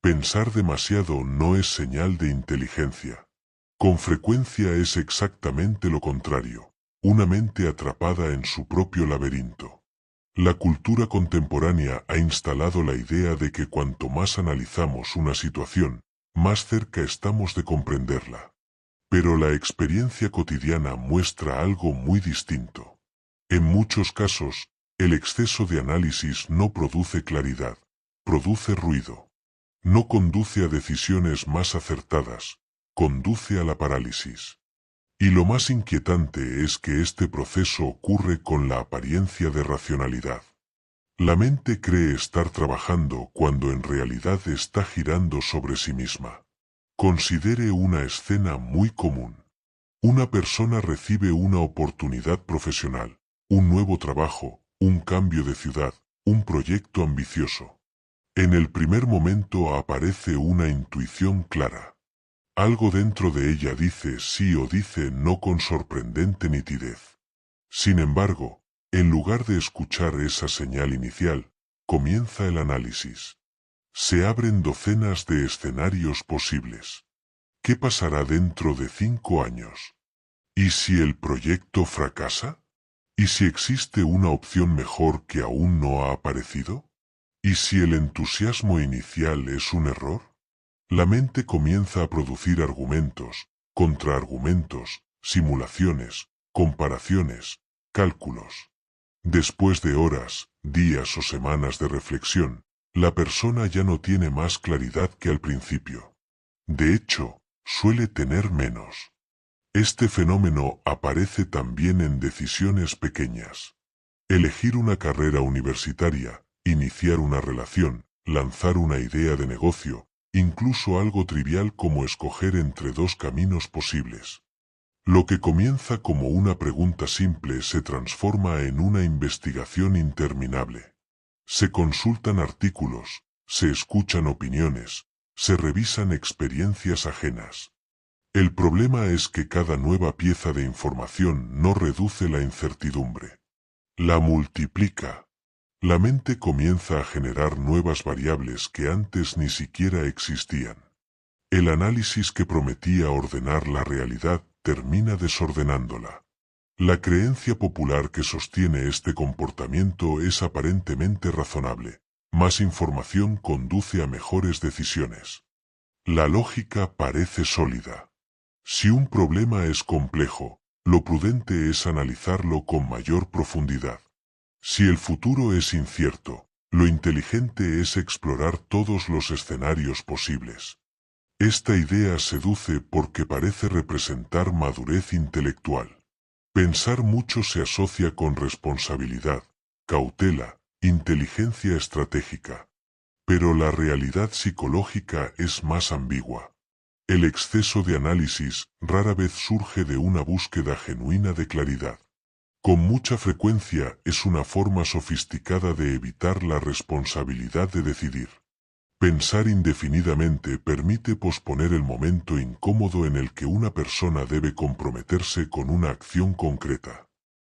Pensar demasiado no es señal de inteligencia. Con frecuencia es exactamente lo contrario, una mente atrapada en su propio laberinto. La cultura contemporánea ha instalado la idea de que cuanto más analizamos una situación, más cerca estamos de comprenderla. Pero la experiencia cotidiana muestra algo muy distinto. En muchos casos, el exceso de análisis no produce claridad, produce ruido. No conduce a decisiones más acertadas, conduce a la parálisis. Y lo más inquietante es que este proceso ocurre con la apariencia de racionalidad. La mente cree estar trabajando cuando en realidad está girando sobre sí misma. Considere una escena muy común. Una persona recibe una oportunidad profesional, un nuevo trabajo, un cambio de ciudad, un proyecto ambicioso. En el primer momento aparece una intuición clara. Algo dentro de ella dice sí o dice no con sorprendente nitidez. Sin embargo, en lugar de escuchar esa señal inicial, comienza el análisis. Se abren docenas de escenarios posibles. ¿Qué pasará dentro de 5 años? ¿Y si el proyecto fracasa? ¿Y si existe una opción mejor que aún no ha aparecido? ¿Y si el entusiasmo inicial es un error? La mente comienza a producir argumentos, contraargumentos, simulaciones, comparaciones, cálculos. Después de horas, días o semanas de reflexión, la persona ya no tiene más claridad que al principio. De hecho, suele tener menos. Este fenómeno aparece también en decisiones pequeñas. Elegir una carrera universitaria, iniciar una relación, lanzar una idea de negocio, incluso algo trivial como escoger entre dos caminos posibles. Lo que comienza como una pregunta simple se transforma en una investigación interminable. Se consultan artículos, se escuchan opiniones, se revisan experiencias ajenas. El problema es que cada nueva pieza de información no reduce la incertidumbre. La multiplica. La mente comienza a generar nuevas variables que antes ni siquiera existían. El análisis que prometía ordenar la realidad termina desordenándola. La creencia popular que sostiene este comportamiento es aparentemente razonable. Más información conduce a mejores decisiones. La lógica parece sólida. Si un problema es complejo, lo prudente es analizarlo con mayor profundidad. Si el futuro es incierto, lo inteligente es explorar todos los escenarios posibles. Esta idea seduce porque parece representar madurez intelectual. Pensar mucho se asocia con responsabilidad, cautela, inteligencia estratégica. Pero la realidad psicológica es más ambigua. El exceso de análisis rara vez surge de una búsqueda genuina de claridad. Con mucha frecuencia es una forma sofisticada de evitar la responsabilidad de decidir. Pensar indefinidamente permite posponer el momento incómodo en el que una persona debe comprometerse con una acción concreta.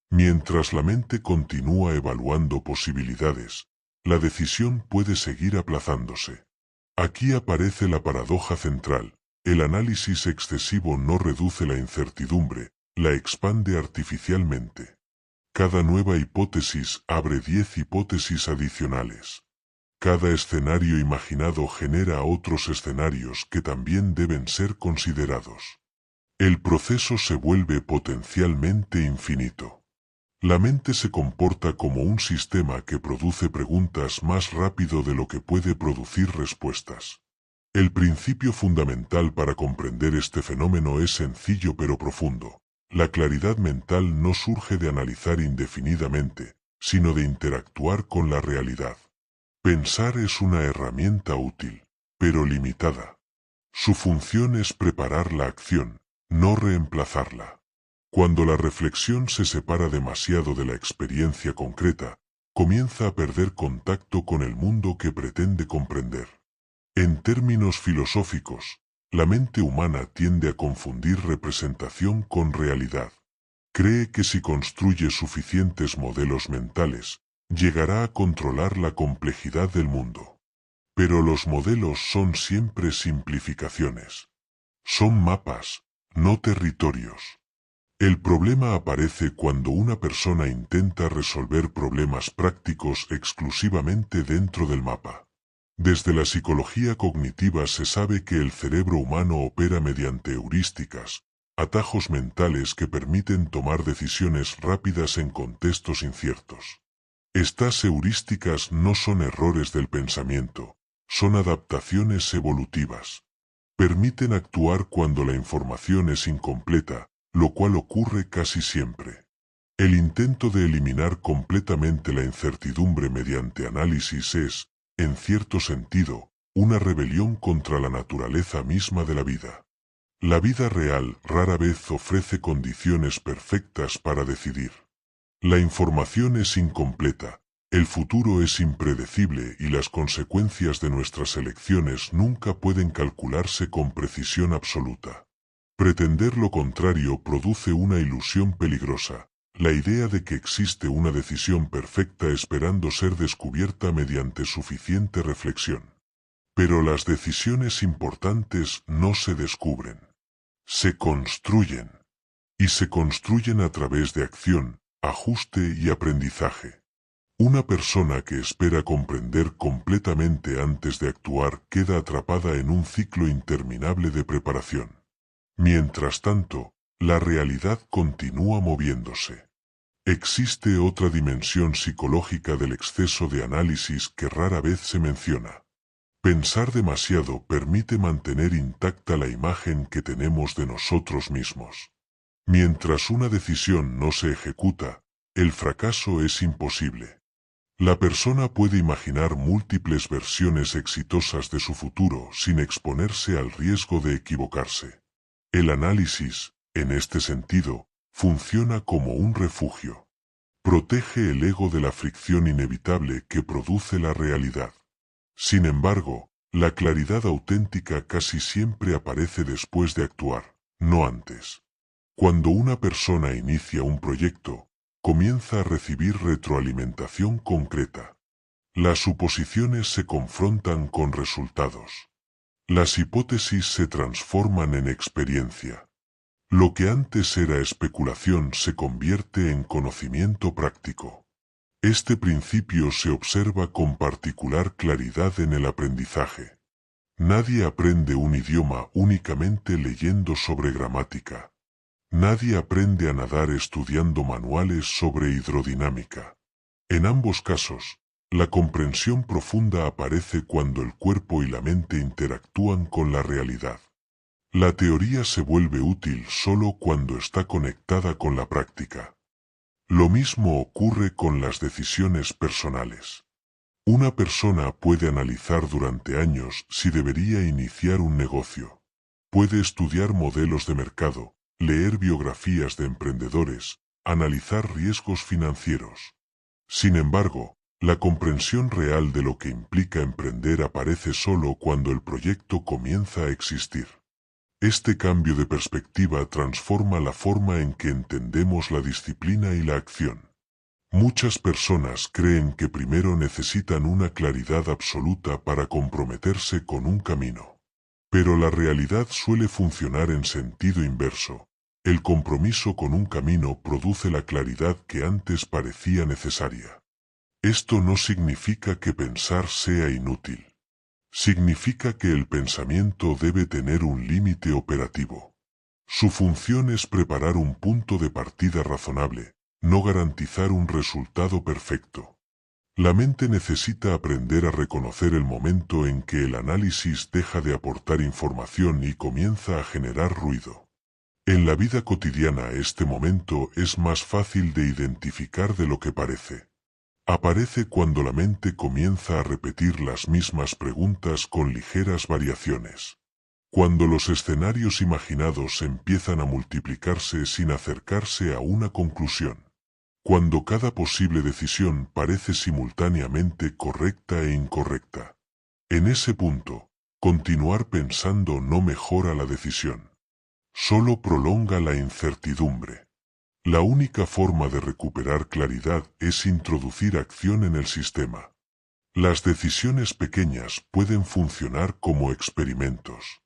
Mientras la mente continúa evaluando posibilidades, la decisión puede seguir aplazándose. Aquí aparece la paradoja central. El análisis excesivo no reduce la incertidumbre, la expande artificialmente. Cada nueva hipótesis abre 10 hipótesis adicionales. Cada escenario imaginado genera otros escenarios que también deben ser considerados. El proceso se vuelve potencialmente infinito. La mente se comporta como un sistema que produce preguntas más rápido de lo que puede producir respuestas. El principio fundamental para comprender este fenómeno es sencillo pero profundo. La claridad mental no surge de analizar indefinidamente, sino de interactuar con la realidad. Pensar es una herramienta útil, pero limitada. Su función es preparar la acción, no reemplazarla. Cuando la reflexión se separa demasiado de la experiencia concreta, comienza a perder contacto con el mundo que pretende comprender. En términos filosóficos, la mente humana tiende a confundir representación con realidad. Cree que si construye suficientes modelos mentales, llegará a controlar la complejidad del mundo. Pero los modelos son siempre simplificaciones. Son mapas, no territorios. El problema aparece cuando una persona intenta resolver problemas prácticos exclusivamente dentro del mapa. Desde la psicología cognitiva se sabe que el cerebro humano opera mediante heurísticas, atajos mentales que permiten tomar decisiones rápidas en contextos inciertos. Estas heurísticas no son errores del pensamiento, son adaptaciones evolutivas. Permiten actuar cuando la información es incompleta, lo cual ocurre casi siempre. El intento de eliminar completamente la incertidumbre mediante análisis es, en cierto sentido, una rebelión contra la naturaleza misma de la vida. La vida real rara vez ofrece condiciones perfectas para decidir. La información es incompleta, el futuro es impredecible y las consecuencias de nuestras elecciones nunca pueden calcularse con precisión absoluta. Pretender lo contrario produce una ilusión peligrosa, la idea de que existe una decisión perfecta esperando ser descubierta mediante suficiente reflexión. Pero las decisiones importantes no se descubren. Se construyen. Y se construyen a través de acción, ajuste y aprendizaje. Una persona que espera comprender completamente antes de actuar queda atrapada en un ciclo interminable de preparación. Mientras tanto, la realidad continúa moviéndose. Existe otra dimensión psicológica del exceso de análisis que rara vez se menciona. Pensar demasiado permite mantener intacta la imagen que tenemos de nosotros mismos. Mientras una decisión no se ejecuta, el fracaso es imposible. La persona puede imaginar múltiples versiones exitosas de su futuro sin exponerse al riesgo de equivocarse. El análisis, en este sentido, funciona como un refugio. Protege el ego de la fricción inevitable que produce la realidad. Sin embargo, la claridad auténtica casi siempre aparece después de actuar, no antes. Cuando una persona inicia un proyecto, comienza a recibir retroalimentación concreta. Las suposiciones se confrontan con resultados. Las hipótesis se transforman en experiencia. Lo que antes era especulación se convierte en conocimiento práctico. Este principio se observa con particular claridad en el aprendizaje. Nadie aprende un idioma únicamente leyendo sobre gramática. Nadie aprende a nadar estudiando manuales sobre hidrodinámica. En ambos casos, la comprensión profunda aparece cuando el cuerpo y la mente interactúan con la realidad. La teoría se vuelve útil solo cuando está conectada con la práctica. Lo mismo ocurre con las decisiones personales. Una persona puede analizar durante años si debería iniciar un negocio. Puede estudiar modelos de mercado, leer biografías de emprendedores, analizar riesgos financieros. Sin embargo, la comprensión real de lo que implica emprender aparece solo cuando el proyecto comienza a existir. Este cambio de perspectiva transforma la forma en que entendemos la disciplina y la acción. Muchas personas creen que primero necesitan una claridad absoluta para comprometerse con un camino. Pero la realidad suele funcionar en sentido inverso. El compromiso con un camino produce la claridad que antes parecía necesaria. Esto no significa que pensar sea inútil. Significa que el pensamiento debe tener un límite operativo. Su función es preparar un punto de partida razonable, no garantizar un resultado perfecto. La mente necesita aprender a reconocer el momento en que el análisis deja de aportar información y comienza a generar ruido. En la vida cotidiana este momento es más fácil de identificar de lo que parece. Aparece cuando la mente comienza a repetir las mismas preguntas con ligeras variaciones. Cuando los escenarios imaginados empiezan a multiplicarse sin acercarse a una conclusión. Cuando cada posible decisión parece simultáneamente correcta e incorrecta. En ese punto, continuar pensando no mejora la decisión. Solo prolonga la incertidumbre. La única forma de recuperar claridad es introducir acción en el sistema. Las decisiones pequeñas pueden funcionar como experimentos.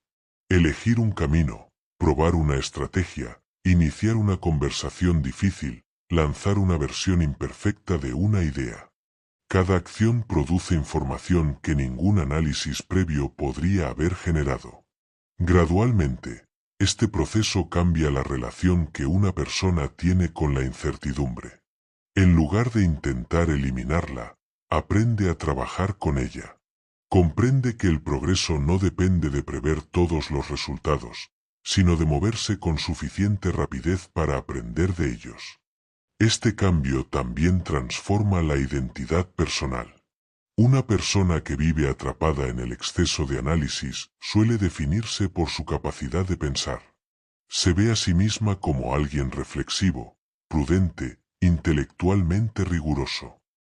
Elegir un camino, probar una estrategia, iniciar una conversación difícil, lanzar una versión imperfecta de una idea. Cada acción produce información que ningún análisis previo podría haber generado. Gradualmente, este proceso cambia la relación que una persona tiene con la incertidumbre. En lugar de intentar eliminarla, aprende a trabajar con ella. Comprende que el progreso no depende de prever todos los resultados, sino de moverse con suficiente rapidez para aprender de ellos. Este cambio también transforma la identidad personal. Una persona que vive atrapada en el exceso de análisis suele definirse por su capacidad de pensar. Se ve a sí misma como alguien reflexivo, prudente, intelectualmente riguroso.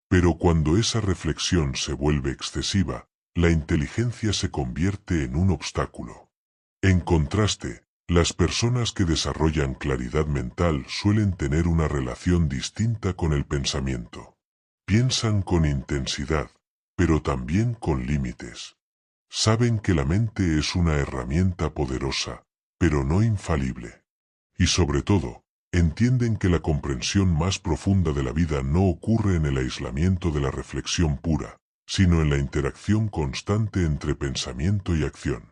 Pero cuando esa reflexión se vuelve excesiva, la inteligencia se convierte en un obstáculo. En contraste, las personas que desarrollan claridad mental suelen tener una relación distinta con el pensamiento. Piensan con intensidad, pero también con límites. Saben que la mente es una herramienta poderosa, pero no infalible. Y sobre todo, entienden que la comprensión más profunda de la vida no ocurre en el aislamiento de la reflexión pura, sino en la interacción constante entre pensamiento y acción.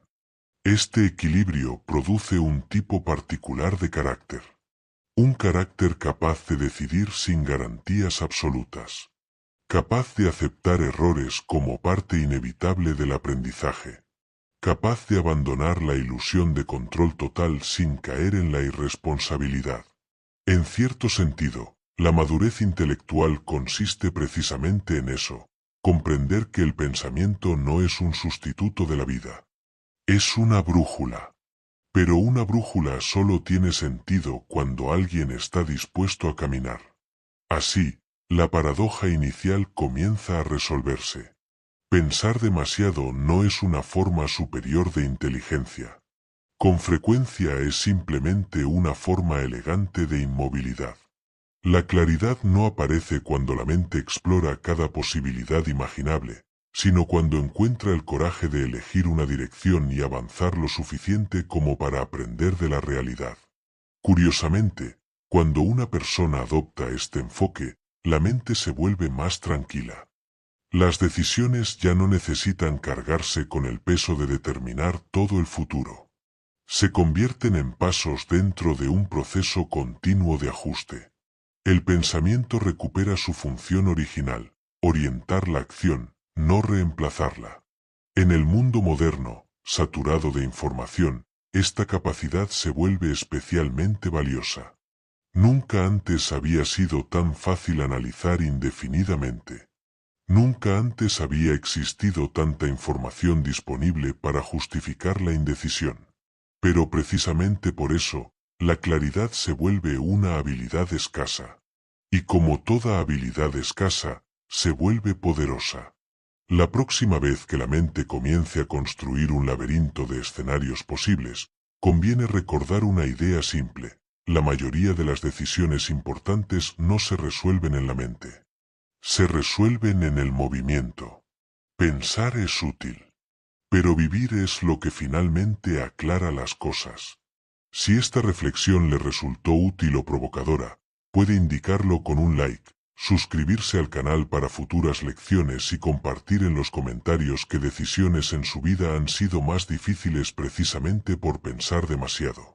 Este equilibrio produce un tipo particular de carácter. Un carácter capaz de decidir sin garantías absolutas. Capaz de aceptar errores como parte inevitable del aprendizaje. Capaz de abandonar la ilusión de control total sin caer en la irresponsabilidad. En cierto sentido, la madurez intelectual consiste precisamente en eso, comprender que el pensamiento no es un sustituto de la vida. Es una brújula. Pero una brújula solo tiene sentido cuando alguien está dispuesto a caminar. Así, la paradoja inicial comienza a resolverse. Pensar demasiado no es una forma superior de inteligencia. Con frecuencia es simplemente una forma elegante de inmovilidad. La claridad no aparece cuando la mente explora cada posibilidad imaginable, sino cuando encuentra el coraje de elegir una dirección y avanzar lo suficiente como para aprender de la realidad. Curiosamente, cuando una persona adopta este enfoque, la mente se vuelve más tranquila. Las decisiones ya no necesitan cargarse con el peso de determinar todo el futuro. Se convierten en pasos dentro de un proceso continuo de ajuste. El pensamiento recupera su función original, orientar la acción, no reemplazarla. En el mundo moderno, saturado de información, esta capacidad se vuelve especialmente valiosa. Nunca antes había sido tan fácil analizar indefinidamente. Nunca antes había existido tanta información disponible para justificar la indecisión. Pero precisamente por eso, la claridad se vuelve una habilidad escasa. Y como toda habilidad escasa, se vuelve poderosa. La próxima vez que la mente comience a construir un laberinto de escenarios posibles, conviene recordar una idea simple. La mayoría de las decisiones importantes no se resuelven en la mente. Se resuelven en el movimiento. Pensar es útil. Pero vivir es lo que finalmente aclara las cosas. Si esta reflexión le resultó útil o provocadora, puede indicarlo con un like, suscribirse al canal para futuras lecciones y compartir en los comentarios qué decisiones en su vida han sido más difíciles precisamente por pensar demasiado.